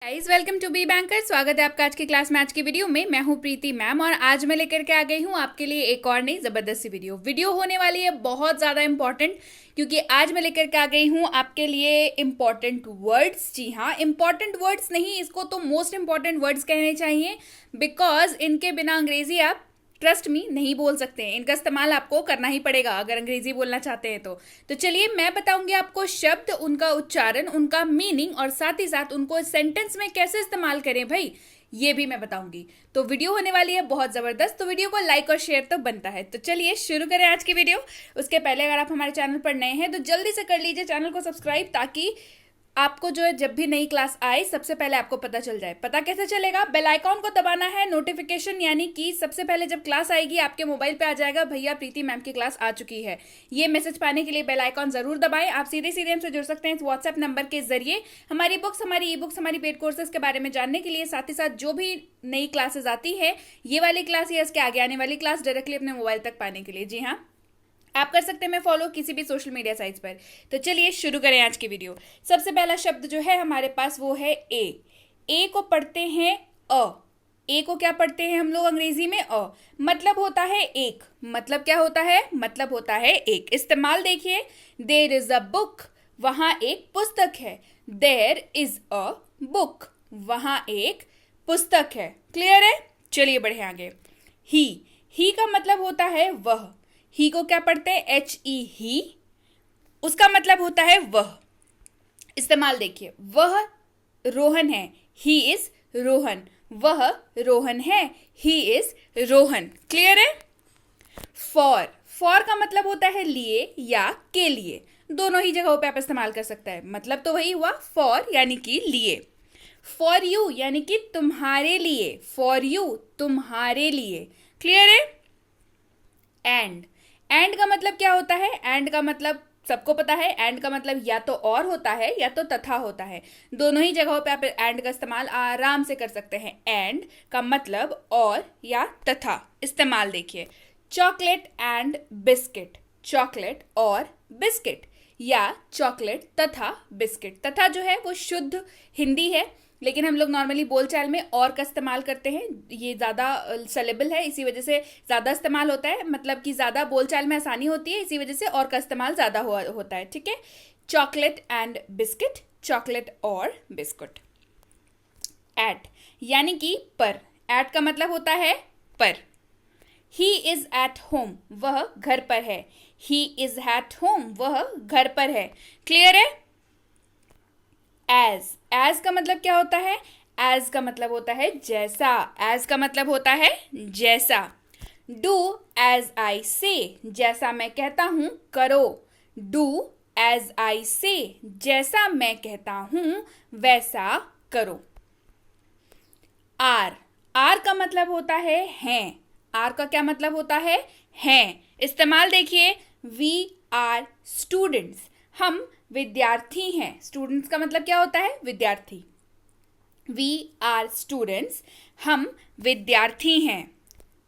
Guys welcome to Be Banker. स्वागत है आपका आज की क्लास में। आज की वीडियो में मैं हूं प्रीति मैम और आज मैं लेकर के आ गई हूं आपके लिए एक और नई ज़बरदस्त सी वीडियो होने वाली है बहुत ज़्यादा इंपॉर्टेंट, क्योंकि आज मैं लेकर के आ गई हूं आपके लिए इंपॉर्टेंट वर्ड्स। जी हाँ, इंपॉर्टेंट वर्ड्स नहीं, इसको तो मोस्ट इंपॉर्टेंट वर्ड्स कहने चाहिए, बिकॉज इनके बिना अंग्रेजी आप ट्रस्ट मी नहीं बोल सकते हैं। इनका इस्तेमाल आपको करना ही पड़ेगा अगर अंग्रेजी बोलना चाहते हैं तो चलिए मैं बताऊंगी आपको शब्द, उनका उच्चारण, उनका मीनिंग और साथ ही साथ उनको सेंटेंस में कैसे इस्तेमाल करें भाई, ये भी मैं बताऊंगी। तो वीडियो होने वाली है बहुत ज़बरदस्त, तो वीडियो को लाइक और शेयर तो बनता है। तो चलिए शुरू करें आज की वीडियो। उसके पहले अगर आप हमारे चैनल पर नए हैं तो जल्दी से कर लीजिए चैनल को सब्सक्राइब, ताकि आपको जो है जब भी नई क्लास आए सबसे पहले आपको पता चल जाए। पता कैसे चलेगा? बेल आइकॉन को दबाना है, नोटिफिकेशन यानी कि सबसे पहले जब क्लास आएगी आपके मोबाइल पे आ जाएगा भैया प्रीति मैम की क्लास आ चुकी है। ये मैसेज पाने के लिए बेल आइकॉन जरूर दबाएं। आप सीधे सीधे हमसे जुड़ सकते हैं इस व्हाट्सएप नंबर के जरिए, हमारी बुक्स, हमारी ई बुक्स, हमारी पेड कोर्सेज के बारे में जानने के लिए। साथ ही साथ जो भी नई क्लासेज आती है, ये वाली क्लास या इसके आगे आने वाली क्लास डायरेक्टली अपने मोबाइल तक पाने के लिए, जी हाँ, आप कर सकते हैं मैं फॉलो किसी भी सोशल मीडिया साइट्स पर। तो चलिए शुरू करें आज की वीडियो। सबसे पहला शब्द जो है हमारे पास वो है ए को पढ़ते हैं अ। ए को क्या पढ़ते हैं हम लोग अंग्रेजी में? अ। मतलब होता है एक। मतलब क्या होता है? मतलब होता है एक। इस्तेमाल देखिए, देयर इज अ बुक, वहां एक पुस्तक है। देयर इज अ बुक, वहां एक पुस्तक है। क्लियर है? चलिए बढ़े आगे। ही का मतलब होता है वह। ही को क्या पढ़ते हैं? ही। उसका मतलब होता है वह। इस्तेमाल देखिए, वह रोहन है, ही इज रोहन। वह रोहन है, ही इज रोहन। क्लियर है? फॉर का मतलब होता है लिए या के लिए। दोनों ही जगहों पे आप इस्तेमाल कर सकते हैं। मतलब तो वही हुआ, फॉर यानी कि लिए। फॉर यू यानी कि तुम्हारे लिए। फॉर यू तुम्हारे लिए। क्लियर है? एंड का मतलब क्या होता है? एंड का मतलब सबको पता है। एंड का मतलब या तो और होता है या तो तथा होता है। दोनों ही जगहों पे आप एंड का इस्तेमाल आराम से कर सकते हैं। एंड का मतलब और या तथा। इस्तेमाल देखिए, चॉकलेट एंड बिस्किट। चॉकलेट और बिस्किट या चॉकलेट तथा बिस्किट। तथा जो है वो शुद्ध हिंदी है, लेकिन हम लोग नॉर्मली बोलचाल में और का इस्तेमाल करते हैं। ये ज़्यादा सेलेबल है, इसी वजह से ज़्यादा इस्तेमाल होता है। मतलब कि ज़्यादा बोलचाल में आसानी होती है, इसी वजह से और का इस्तेमाल ज़्यादा होता है। ठीक है? चॉकलेट एंड बिस्किट, चॉकलेट और बिस्कुट। एट यानी कि पर। एट का मतलब होता है पर। ही इज एट होम, वह घर पर है। ही इज एट होम, वह घर पर है। क्लियर है? एज का मतलब क्या होता है? एज का मतलब होता है जैसा। एज का मतलब होता है जैसा। डू एज आई से, जैसा मैं कहता हूं करो। डू एज आई से, जैसा मैं कहता हूं वैसा करो। आर का मतलब होता है हैं। आर का क्या मतलब होता है? हैं। इस्तेमाल देखिए, वी आर स्टूडेंट्स, हम विद्यार्थी हैं। स्टूडेंट्स का मतलब क्या होता है? विद्यार्थी। वी आर स्टूडेंट्स, हम विद्यार्थी हैं।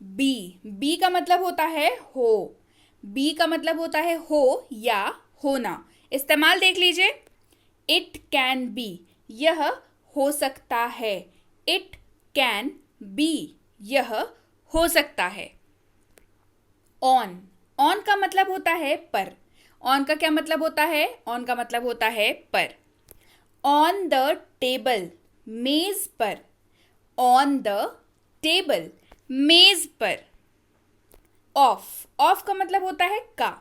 बी का मतलब होता है हो। बी का मतलब होता है हो या होना। इस्तेमाल देख लीजिए, इट कैन बी, यह हो सकता है। इट कैन बी, यह हो सकता है। ऑन का मतलब होता है पर। ऑन का क्या मतलब होता है? ऑन का मतलब होता है पर। ऑन द टेबल, मेज पर। ऑन द टेबल, मेज पर। ऑफ का मतलब होता है का।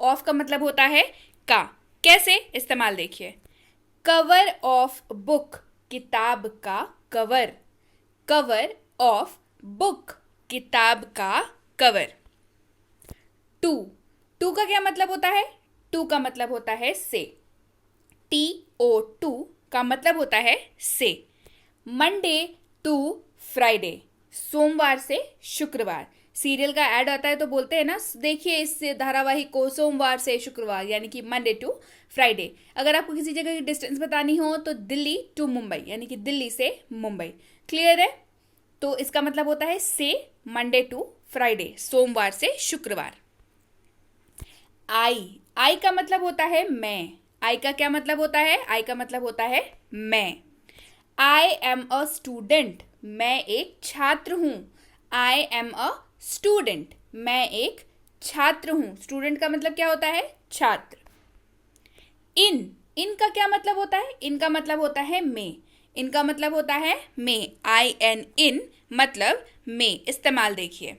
ऑफ का मतलब होता है का। कैसे? इस्तेमाल देखिए, कवर ऑफ बुक, किताब का कवर। कवर ऑफ बुक, किताब का कवर। टू का क्या मतलब होता है? टू का मतलब होता है से। टू का मतलब होता है से। मंडे टू फ्राइडे, सोमवार से शुक्रवार। सीरियल का ऐड आता है तो बोलते हैं ना, देखिए इस धारावाहिक को सोमवार से शुक्रवार, यानी कि मंडे टू फ्राइडे। अगर आपको किसी जगह की डिस्टेंस बतानी हो तो दिल्ली टू मुंबई, यानी कि दिल्ली से मुंबई। क्लियर है? तो इसका मतलब होता है से, मंडे टू फ्राइडे, सोमवार से शुक्रवार। आई का मतलब होता है मैं। आई का क्या मतलब होता है? आई का मतलब होता है मैं। आई एम अ स्टूडेंट, मैं एक छात्र हूँ। आई एम अ स्टूडेंट, मैं एक छात्र हूँ। स्टूडेंट का मतलब क्या होता है? छात्र। इन का क्या मतलब होता है? इन का मतलब होता है में। इनका मतलब होता है में। आई एन इन मतलब में। इस्तेमाल देखिए,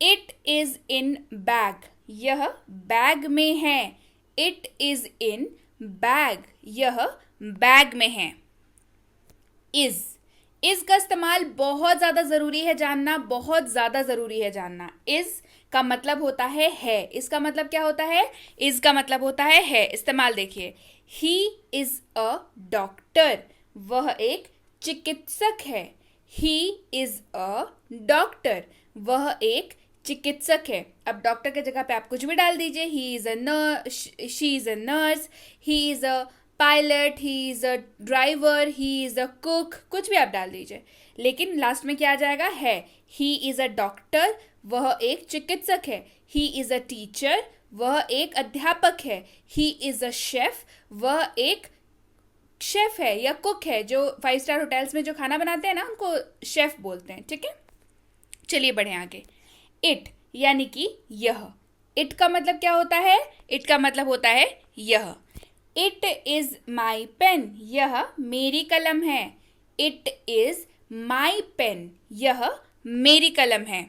इट इज इन बैग, यह बैग में है। इट इज इन बैग, यह बैग में है। इज का इस्तेमाल बहुत ज़्यादा ज़रूरी है जानना, बहुत ज़्यादा ज़रूरी है जानना। इज का मतलब होता है। इसका मतलब क्या होता है? इज का मतलब होता है। इस्तेमाल देखिए, ही इज अ डॉक्टर, वह एक चिकित्सक है। ही इज अ डॉक्टर, वह एक चिकित्सक है। अब डॉक्टर के जगह पे आप कुछ भी डाल दीजिए, he is a nurse, she is a nurse, he is a pilot, he is a driver, he is a cook, कुछ भी आप डाल दीजिए, लेकिन लास्ट में क्या आ जाएगा? है। ही इज अ डॉक्टर, वह एक चिकित्सक है। ही इज अ टीचर, वह एक अध्यापक है। ही इज अ शेफ, वह एक शेफ है या कुक है। जो 5 स्टार होटल्स में जो खाना बनाते हैं ना, उनको शेफ बोलते हैं। ठीक है, चलिए बढ़े आगे। इट यानी कि यह। इट का मतलब क्या होता है? इट का मतलब होता है यह। इट इज माई पेन, यह मेरी कलम है। इट इज माई पेन, यह मेरी कलम है।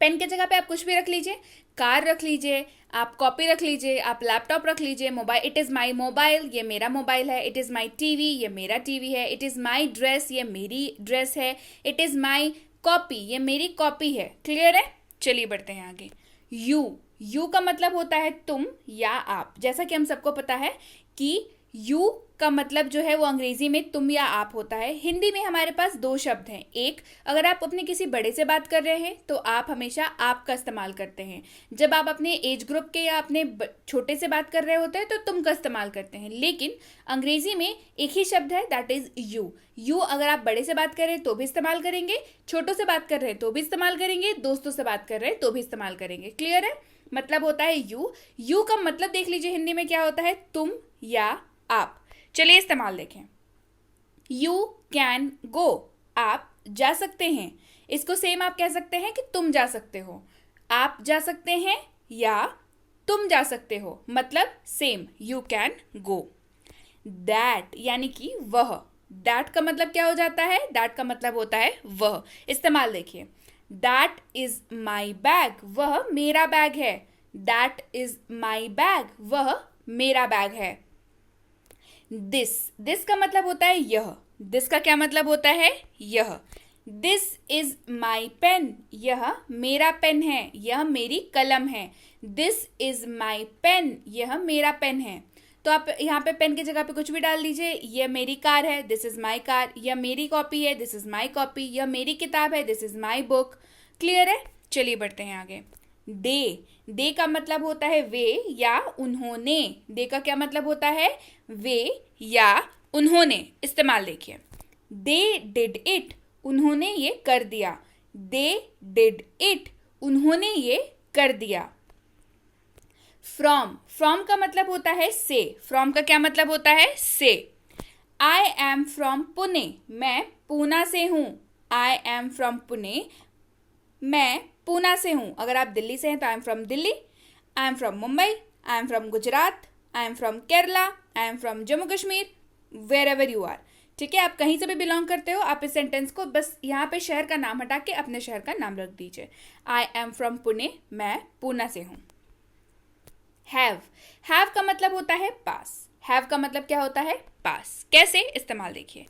पेन के जगह पे आप कुछ भी रख लीजिए, कार रख लीजिए, आप कॉपी रख लीजिए, आप लैपटॉप रख लीजिए, mobile, it is my mobile, ये मेरा मोबाइल है। इट इज़ माई टीवी, ये मेरा टीवी है। इट इज़ माई ड्रेस, ये मेरी ड्रेस है। इट इज़ माई कॉपी, ये मेरी कॉपी है। क्लियर है? चलिए बढ़ते हैं आगे। यू का मतलब होता है तुम या आप। जैसा कि हम सबको पता है कि यू का मतलब जो है वो अंग्रेजी में तुम या आप होता है। हिंदी में हमारे पास 2 शब्द हैं। एक, अगर आप अपने किसी बड़े से बात कर रहे हैं तो आप हमेशा आप का इस्तेमाल करते हैं। जब आप अपने एज ग्रुप के या अपने छोटे से बात कर रहे होते हैं तो तुम का इस्तेमाल करते हैं। लेकिन अंग्रेजी में एक ही शब्द है, दैट इज यू। यू अगर आप बड़े से बात कर रहे हैं तो भी इस्तेमाल करेंगे, छोटों से बात कर रहे हैं तो भी इस्तेमाल करेंगे, दोस्तों से बात कर रहे हैं तो भी इस्तेमाल करेंगे। क्लियर है? मतलब होता है यू। यू का मतलब देख लीजिए हिंदी में क्या होता है? तुम या आप। चलिए इस्तेमाल देखें। यू कैन गो, आप जा सकते हैं। इसको सेम आप कह सकते हैं कि तुम जा सकते हो। आप जा सकते हैं या तुम जा सकते हो, मतलब same, you can go. That यानी कि वह। दैट का मतलब क्या हो जाता है? दैट का मतलब होता है वह। इस्तेमाल देखिए, दैट इज माई बैग, वह मेरा बैग है। दैट इज माई बैग, वह मेरा बैग है। दिस का मतलब होता है यह। दिस का क्या मतलब होता है? यह। दिस इज माई पेन, यह मेरा पेन है, यह मेरी कलम है। दिस इज माई पेन, यह मेरा पेन है। तो आप यहाँ पे पेन की जगह पे कुछ भी डाल दीजिए। यह मेरी कार है, दिस इज माई कार। यह मेरी कॉपी है, दिस इज माई कॉपी। यह मेरी किताब है, this is my book. Clear है? चलिए बढ़ते हैं आगे। दे का मतलब होता है वे या उन्होंने। दे का क्या मतलब होता है? वे या उन्होंने। इस्तेमाल देखिए, दे डिड इट, उन्होंने ये कर दिया। दे डिड इट, उन्होंने ये कर दिया। फ्रॉम का मतलब होता है से। फ्रॉम का क्या मतलब होता है? से। आई एम फ्रॉम पुणे, मैं पूना से हूँ। आई एम फ्रॉम पुणे, मैं पूना से हूँ। अगर आप दिल्ली से हैं तो I am from Delhi. I am from Mumbai, I am from Gujarat, I am from Kerala, I am from Jammu Kashmir, wherever you are. ठीक है, आप कहीं से भी बिलोंग करते हो, आप इस सेंटेंस को बस यहाँ पे शहर का नाम हटा के अपने शहर का नाम रख दीजिए। आई एम फ्रॉम पुणे, मैं पूना से हूँ। हैव का मतलब होता है पास। हैव का मतलब क्या होता है? पास। कैसे? इस्तेमाल देखिए,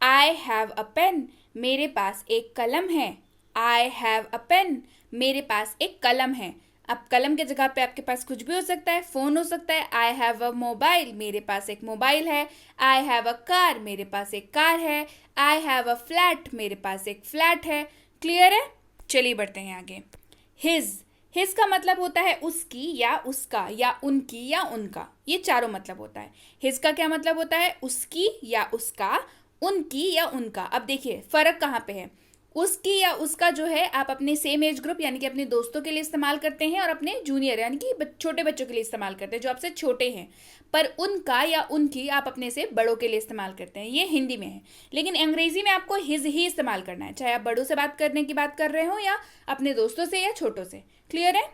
आई हैव अ पेन, मेरे पास एक कलम है। आई हैव अ पेन, मेरे पास एक कलम है। अब कलम के जगह पे आपके पास कुछ भी हो सकता है, फोन हो सकता है। आई हैव अ मोबाइल, मेरे पास एक मोबाइल है। आई हैव अ कार, मेरे पास एक कार है। आई हैव अ फ्लैट, मेरे पास एक फ्लैट है। क्लियर है? चलिए बढ़ते हैं आगे। हिज का मतलब होता है उसकी या उसका या उनकी या उनका, ये चारों मतलब होता है। हिज का क्या मतलब होता है? उसकी या उसका, उनकी या उनका। अब देखिए फर्क कहाँ पे है। उसकी या उसका जो है आप अपने सेम एज ग्रुप यानी कि अपने दोस्तों के लिए इस्तेमाल करते हैं और अपने जूनियर यानी कि छोटे बच्चों के लिए इस्तेमाल करते हैं जो आपसे छोटे हैं। पर उनका या उनकी आप अपने से बड़ों के लिए इस्तेमाल करते हैं, ये हिंदी में है। लेकिन अंग्रेजी में आपको हिज ही इस्तेमाल करना है, चाहे आप बड़ों से बात करने की बात कर रहे हो या अपने दोस्तों से या छोटों से। क्लियर है?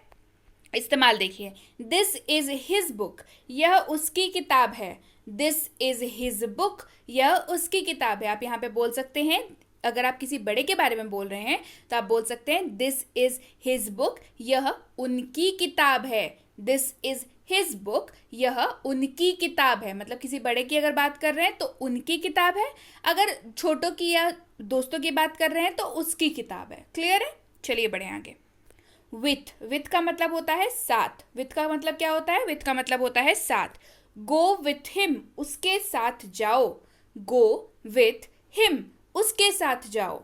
इस्तेमाल देखिए, दिस इज हिज बुक, यह उसकी किताब है। दिस इज हिज बुक, यह उसकी किताब है। आप यहाँ पे बोल सकते हैं, अगर आप किसी बड़े के बारे में बोल रहे हैं तो आप बोल सकते हैं दिस इज हिज बुक, यह उनकी किताब है। दिस इज हिज बुक, यह उनकी किताब है। मतलब किसी बड़े की अगर बात कर रहे हैं तो उनकी किताब है, अगर छोटों की या दोस्तों की बात कर रहे हैं तो उसकी किताब है। क्लियर है? चलिए बढ़े आगे। विथ का मतलब होता है साथ। विथ का मतलब क्या होता है? विथ का मतलब होता है साथ। गो विथ हिम, उसके साथ जाओ। गो विथ हिम, उसके साथ जाओ।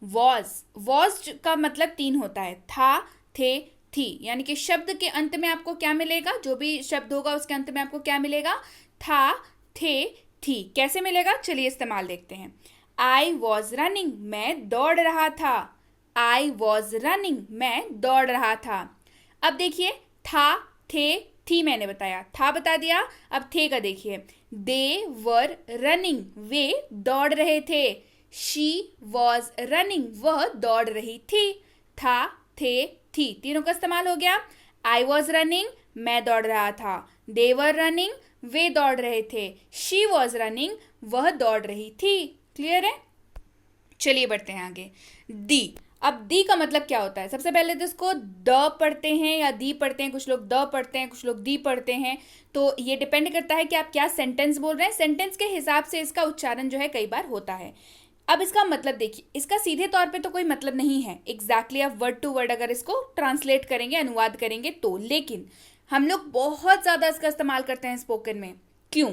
वॉज का मतलब 3 होता है, था, थे, थी। यानी कि शब्द के अंत में आपको क्या मिलेगा? जो भी शब्द होगा उसके अंत में आपको क्या मिलेगा? था, थे, थी। कैसे मिलेगा? चलिए इस्तेमाल देखते हैं। आई वॉज रनिंग, मैं दौड़ रहा था। आई वॉज रनिंग, मैं दौड़ रहा था। अब देखिए, था, थे, थी मैंने बताया, था बता दिया। अब थे का देखिए, दे वर रनिंग, वे दौड़ रहे थे। शी वॉज रनिंग, वह दौड़ रही थी। था, थे, थी, तीनों का इस्तेमाल हो गया। आई वॉज रनिंग, मैं दौड़ रहा था। दे वर रनिंग, वे दौड़ रहे थे। शी वॉज रनिंग, वह दौड़ रही थी। क्लियर है? चलिए बढ़ते हैं आगे। दी। अब दी का मतलब क्या होता है? सबसे पहले तो इसको द पढ़ते हैं या दी पढ़ते हैं, कुछ लोग द पढ़ते हैं, कुछ लोग दी पढ़ते हैं। तो ये डिपेंड करता है कि आप क्या सेंटेंस बोल रहे हैं। सेंटेंस के हिसाब से इसका उच्चारण जो है कई बार होता है। अब इसका मतलब देखिए, इसका सीधे तौर पे तो कोई मतलब नहीं है एग्जैक्टली आप वर्ड टू वर्ड अगर इसको ट्रांसलेट करेंगे, अनुवाद करेंगे तो। लेकिन हम लोग बहुत ज़्यादा इसका इस्तेमाल करते हैं स्पोकन में। क्यों?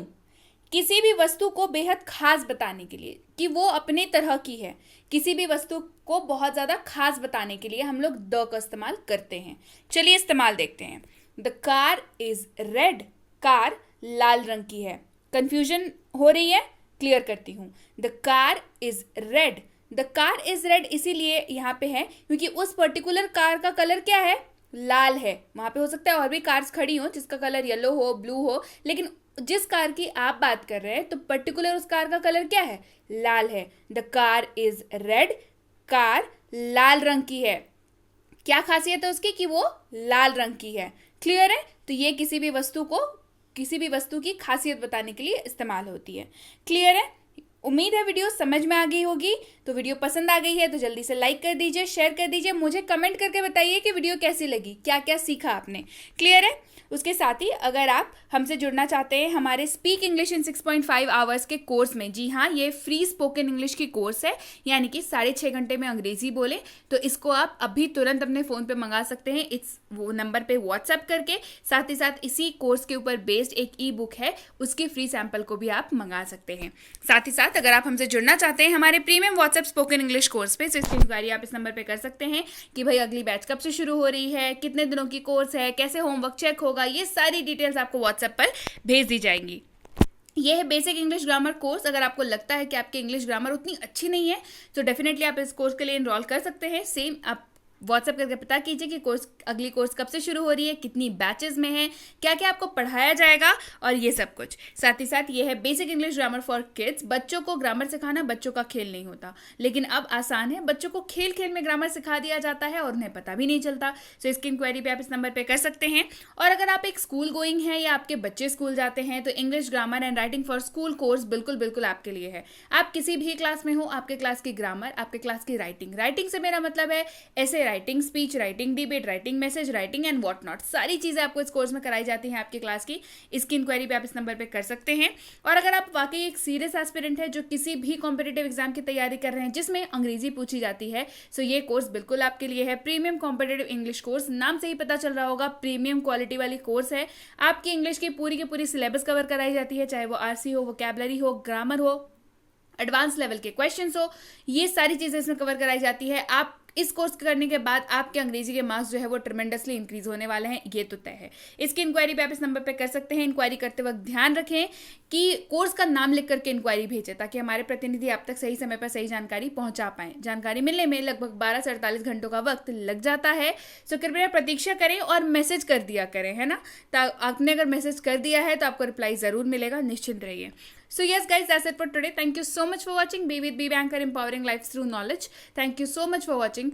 किसी भी वस्तु को बेहद खास बताने के लिए कि वो अपने तरह की है। किसी भी वस्तु को बहुत ज़्यादा खास बताने के लिए हम लोग द का इस्तेमाल करते हैं। चलिए इस्तेमाल देखते हैं। The car is red, car लाल रंग की है। कंफ्यूजन हो रही है? क्लियर करती हूँ। The car is red, the car is red इसीलिए यहाँ पे है क्योंकि उस पर्टिकुलर कार का कलर क्या है? लाल है। वहाँ पे हो सकता है और भी कार्स खड़ी हो जिसका कलर येलो हो, ब्लू हो, लेकिन जिस कार की आप बात कर रहे हैं तो पर्टिकुलर उस कार का कलर क्या है? लाल है। The car is red, car लाल रंग की है। क्या खासियत है उसकी? कि वो लाल रंग की है। क्लियर है? तो ये किसी भी वस्तु की खासियत बताने के लिए इस्तेमाल होती है। क्लियर है? उम्मीद है वीडियो समझ में आ गई होगी। तो वीडियो पसंद आ गई है तो जल्दी से लाइक कर दीजिए, शेयर कर दीजिए। मुझे कमेंट करके बताइए कि वीडियो कैसी लगी, क्या क्या सीखा आपने। क्लियर है? उसके साथ ही अगर आप हमसे जुड़ना चाहते हैं हमारे स्पीक इंग्लिश इन 6.5 आवर्स के कोर्स में, जी हाँ, ये फ्री स्पोकन इंग्लिश की कोर्स है, यानी कि 6.5 घंटे में अंग्रेजी बोले, तो इसको आप अभी तुरंत अपने फ़ोन पे मंगा सकते हैं इस वो नंबर पे व्हाट्सएप करके। साथ ही साथ इसी कोर्स के ऊपर बेस्ड एक ई बुक है, उसके फ्री सैंपल को भी आप मंगा सकते हैं। साथ ही साथ अगर आप हमसे जुड़ना चाहते हैं हमारे premium WhatsApp spoken English course पे, तो इसकी इंक्वायरी आप इस नंबर पे कर सकते हैं कि भाई अगली बैच कब से शुरू हो रही है, कितने दिनों की कोर्स है, कैसे होमवर्क चेक होगा, ये सारी डिटेल्स आपको व्हाट्सएप पर भेज दी जाएंगी। ये है बेसिक इंग्लिश ग्रामर कोर्स। अगर आपको लगता है कि आपकी इंग्लिश ग्रामर उतनी अच्छी नहीं है तो डेफिनेटली आप इस कोर्स के लिए इनरोल कर सकते हैं। सेम आप व्हाट्सएप करके पता कीजिए कि अगली कोर्स कब से शुरू हो रही है, कितनी बैचेस में है, क्या क्या आपको पढ़ाया जाएगा और ये सब कुछ। साथ ही साथ ये है basic English grammar for kids. बच्चों को ग्रामर सिखाना बच्चों का खेल नहीं होता, लेकिन अब आसान है, बच्चों को खेल खेल में ग्रामर सिखा दिया जाता है और उन्हें पता भी नहीं चलता। सो इसकी इंक्वायरी भी आप इस नंबर पर कर सकते हैं। और अगर आप एक स्कूल गोइंग है या आपके बच्चे स्कूल जाते हैं तो English grammar and writing for school course बिल्कुल आपके लिए है। आप किसी भी क्लास में हो, आपके क्लास की ग्रामर, आपके क्लास की राइटिंग से मेरा मतलब है ऐसे writing, speech writing, debate writing, message writing and what not, सारी चीजें आपको इस कोर्स में कराई जाती हैं आपकी क्लास की। इसकी इंक्वायरी भी आप इस नंबर पे कर सकते हैं। और अगर आप वाकई एक सीरियस एस्पिरेंट है जो किसी भी कॉम्पिटिटिव एग्जाम की तैयारी कर रहे हैं जिसमें अंग्रेजी पूछी जाती है, सो ये कोर्स बिल्कुल आपके लिए है। प्रीमियम कॉम्पिटिटिव इंग्लिश कोर्स, नाम से ही पता चल रहा होगा, प्रीमियम क्वालिटी वाली कोर्स है। आपकी इंग्लिश की पूरी सिलेबस कवर कराई जाती है, चाहे वो आरसी हो, वोकैबुलरी हो, ग्रामर हो, एडवांस लेवल के क्वेश्चंस हो, ये सारी चीजें इसमें कवर कराई जाती है। आप इस कोर्स करने के बाद आपके अंग्रेजी के मार्क्स जो है वो ट्रिमेंडसली इंक्रीज होने वाले हैं, ये तो तय है। इसकी इंक्वायरी भी आप इस नंबर पे कर सकते हैं। इंक्वायरी करते वक्त ध्यान रखें कि कोर्स का नाम लिख करके इंक्वायरी भेजें ताकि हमारे प्रतिनिधि आप तक सही समय पर सही जानकारी पहुंचा पाएं। जानकारी मिलने में लगभग 12 से 48 घंटों का वक्त लग जाता है, सो कृपया प्रतीक्षा करें और मैसेज कर दिया करें, है ना। आपने अगर मैसेज कर दिया है तो आपको रिप्लाई जरूर मिलेगा, निश्चिंत रहिए। So yes guys, that's it for today. Thank you so much for watching. Be with Be Banker, empowering lives through knowledge. Thank you so much for watching.